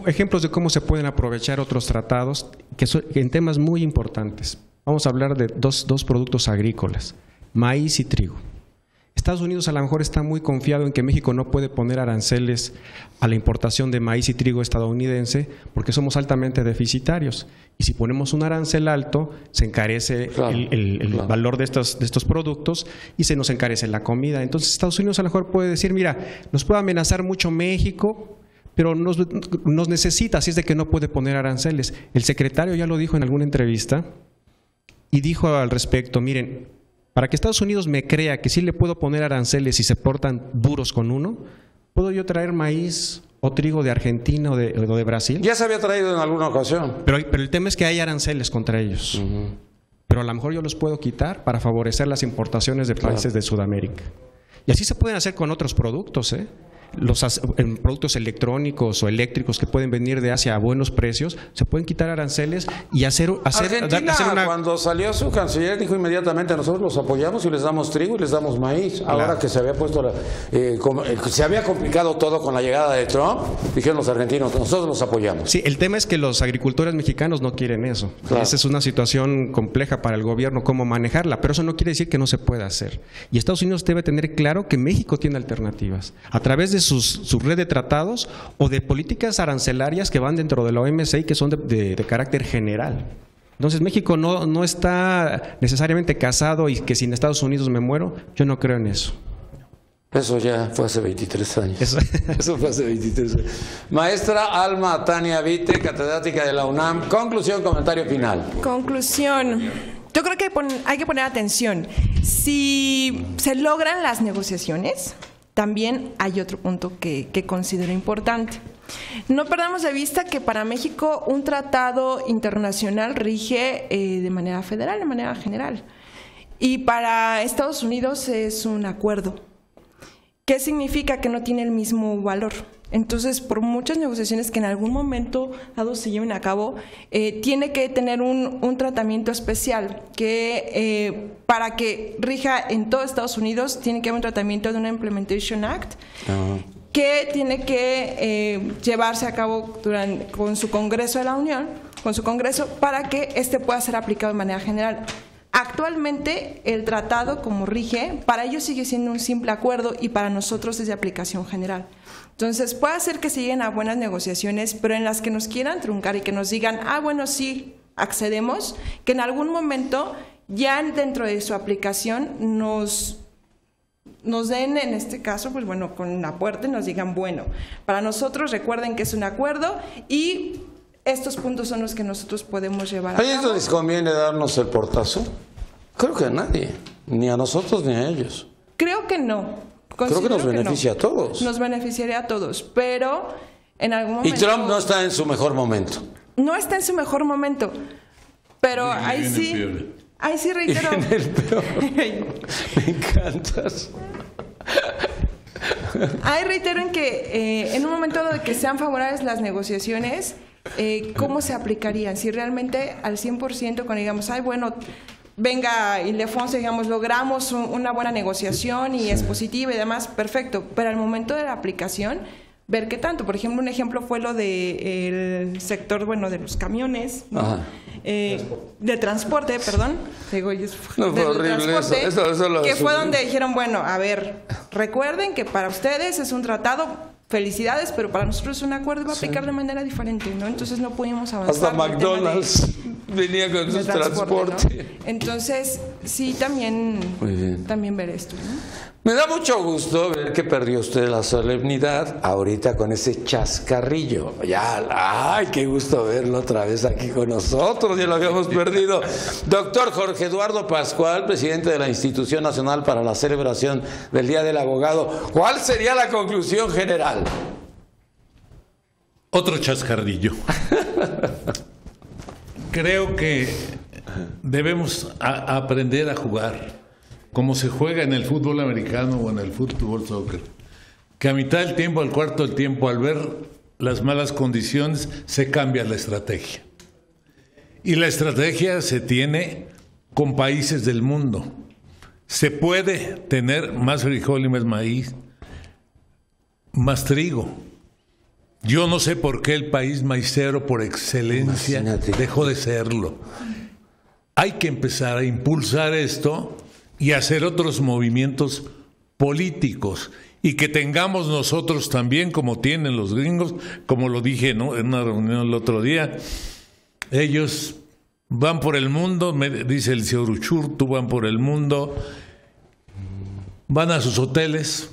Ejemplos de cómo se pueden aprovechar otros tratados que son en temas muy importantes. Vamos a hablar de dos productos agrícolas. maíz y trigo. Estados Unidos a lo mejor está muy confiado en que México no puede poner aranceles a la importación de maíz y trigo estadounidense porque somos altamente deficitarios. Y si ponemos un arancel alto, se encarece el valor de estos productos y se nos encarece la comida. Entonces Estados Unidos a lo mejor puede decir, mira, nos puede amenazar mucho México, pero nos necesita, así es de que no puede poner aranceles. El secretario ya lo dijo en alguna entrevista y dijo al respecto, miren, para que Estados Unidos me crea que sí le puedo poner aranceles si se portan duros con uno, ¿puedo yo traer maíz o trigo de Argentina o de Brasil? Ya se había traído en alguna ocasión. Pero el tema es que hay aranceles contra ellos. Pero a lo mejor yo los puedo quitar para favorecer las importaciones de países de Sudamérica. Y así se pueden hacer con otros productos, Los productos electrónicos o eléctricos que pueden venir de Asia a buenos precios, se pueden quitar aranceles y Argentina, cuando salió su canciller, dijo inmediatamente, nosotros los apoyamos y les damos trigo y les damos maíz. Claro. Ahora que se había puesto se había complicado todo con la llegada de Trump, dijeron los argentinos, nosotros los apoyamos. Sí, el tema es que los agricultores mexicanos no quieren eso. Claro. Esa es una situación compleja para el gobierno, cómo manejarla, pero eso no quiere decir que no se pueda hacer. Y Estados Unidos debe tener claro que México tiene alternativas. A través de su red de tratados o de políticas arancelarias que van dentro de la OMC y que son de carácter general. Entonces México no está necesariamente casado y que sin Estados Unidos me muero. Yo no creo en eso. Eso ya fue hace 23 años. Eso fue hace 23 años. Maestra Alma Tania Vite, catedrática de la UNAM. Conclusión, comentario final. Conclusión. Yo creo que hay que poner atención. Si se logran las negociaciones, también hay otro punto que considero importante. No perdamos de vista que para México un tratado internacional rige de manera federal, de manera general. Y para Estados Unidos es un acuerdo. ¿Qué significa? Que no tiene el mismo valor. Entonces, por muchas negociaciones que en algún momento dado se lleven a cabo, tiene que tener un tratamiento especial que para que rija en todo Estados Unidos tiene que haber un tratamiento de una Implementation Act que tiene que llevarse a cabo con su Congreso de la Unión, con su Congreso, para que pueda ser aplicado de manera general. Actualmente el tratado como rige, para ellos sigue siendo un simple acuerdo y para nosotros es de aplicación general. Entonces puede ser que se lleguen a buenas negociaciones, pero en las que nos quieran truncar y que nos digan, bueno, sí, accedemos, que en algún momento ya dentro de su aplicación nos den, en este caso, pues bueno, con una puerta y nos digan, bueno, para nosotros recuerden que es un acuerdo y estos puntos son los que nosotros podemos llevar a cabo. ¿A ellos les conviene darnos el portazo? Creo que a nadie, ni a nosotros ni a ellos. Creo que no. Creo que nos beneficia a todos. Nos beneficiaría a todos, pero en algún momento... Y Trump no está en su mejor momento. No está en su mejor momento, pero ahí sí reitero... Y en el peor. Me encantas. Ahí reitero en que en un momento de que sean favorables las negociaciones, ¿cómo se aplicarían? Si realmente al 100% cuando digamos, bueno, venga Ildefonso, digamos, logramos una buena negociación y es positiva y demás, perfecto, pero al momento de la aplicación, ver qué tanto. Por ejemplo, un ejemplo fue lo del sector, bueno, de los camiones, ¿no? De transporte, perdón. Digo, no, fue horrible transporte, eso que fue donde dijeron, bueno, a ver, recuerden que para ustedes es un tratado, felicidades, pero para nosotros es un acuerdo y va a aplicar de manera diferente, ¿no? Entonces no pudimos avanzar. Hasta McDonald's venía con su transporte, ¿no? Entonces, sí, también ver esto, ¿no? Me da mucho gusto ver que perdió usted la solemnidad ahorita con ese chascarrillo. ¡Ay, qué gusto verlo otra vez aquí con nosotros! Ya lo habíamos perdido. Doctor Jorge Eduardo Pascual, presidente de la Institución Nacional para la Celebración del Día del Abogado. ¿Cuál sería la conclusión general? Otro chascarrillo. Creo que debemos aprender a jugar como se juega en el fútbol americano o en el fútbol soccer, que a mitad del tiempo, al cuarto del tiempo, al ver las malas condiciones, se cambia la estrategia. Y la estrategia se tiene con países del mundo. Se puede tener más frijol y más maíz, más trigo. Yo no sé por qué el país maicero por excelencia dejó de serlo. Hay que empezar a impulsar esto y hacer otros movimientos políticos, y que tengamos nosotros también, como tienen los gringos, como lo dije, ¿no?, en una reunión el otro día, ellos van por el mundo, me dice el señor Uchurtu, van por el mundo, van a sus hoteles,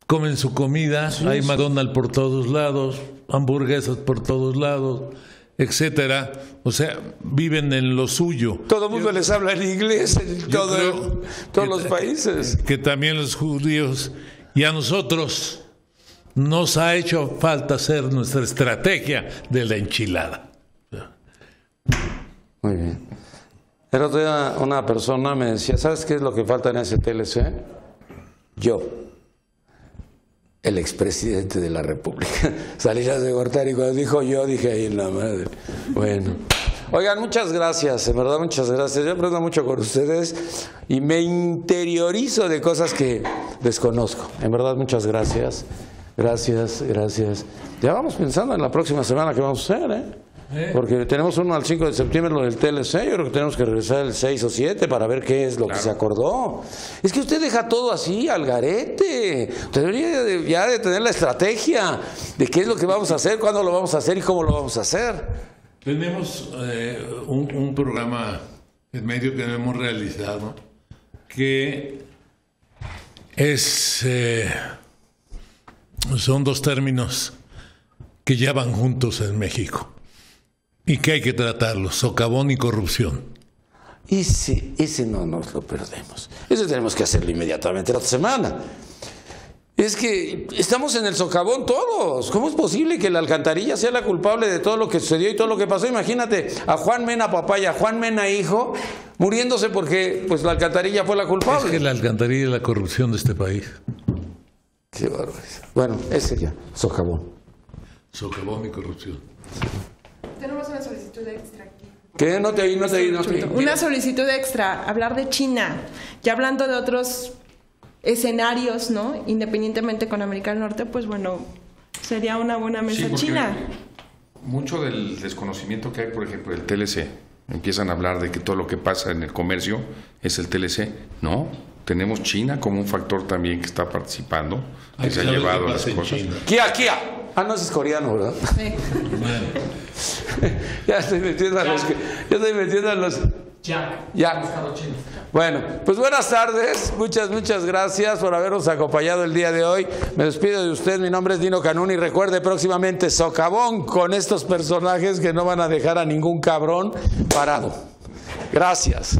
comen su comida, hay McDonald's por todos lados, hamburguesas por todos lados, etcétera. O sea, viven en lo suyo. Todo el mundo les habla en inglés en todos los países. Que también los judíos, y a nosotros nos ha hecho falta hacer nuestra estrategia de la enchilada. Muy bien. El otro día una persona me decía, ¿sabes qué es lo que falta en ese TLC? Yo, el expresidente de la República. Salinas de Gortari, cuando dijo yo, dije ahí en la madre. Bueno. Oigan, muchas gracias, en verdad muchas gracias. Yo aprendo mucho con ustedes y me interiorizo de cosas que desconozco. En verdad, muchas gracias. Gracias, gracias. Ya vamos pensando en la próxima semana que vamos a hacer, porque tenemos uno al 5 de septiembre, lo del TLC. Yo creo que tenemos que regresar el 6 o 7 para ver qué es lo que se acordó. Es que usted deja todo así, al garete. Usted debería ya de tener la estrategia de qué es lo que vamos a hacer, cuándo lo vamos a hacer y cómo lo vamos a hacer. Tenemos un programa en medio que hemos realizado que es son dos términos que ya van juntos en México y que hay que tratarlos: socavón y corrupción. Ese no nos lo perdemos. Ese tenemos que hacerlo inmediatamente la otra semana. Es que estamos en el socavón todos. ¿Cómo es posible que la alcantarilla sea la culpable de todo lo que sucedió y todo lo que pasó? Imagínate a Juan Mena papá y a Juan Mena hijo muriéndose porque pues la alcantarilla fue la culpable. Es que la alcantarilla es la corrupción de este país. Qué barbaridad. Bueno, ese ya, socavón. Socavón y corrupción. Tenemos una solicitud extra aquí. ¿Qué? No te oí. Una solicitud extra, hablar de China. Ya hablando de otros escenarios, ¿no? Independientemente con América del Norte, pues bueno, sería una buena mesa China. Mucho del desconocimiento que hay, por ejemplo, del TLC. Empiezan a hablar de que todo lo que pasa en el comercio es el TLC. No, tenemos China como un factor también que está participando, que se ha llevado las cosas. Kia. Ah, no, ese es coreano, ¿verdad? Sí. Ya estoy metiendo a los... Ya. Bueno, pues buenas tardes, muchas gracias por habernos acompañado el día de hoy. Me despido de usted, mi nombre es Dino Canún y recuerde próximamente socavón con estos personajes que no van a dejar a ningún cabrón parado. Gracias.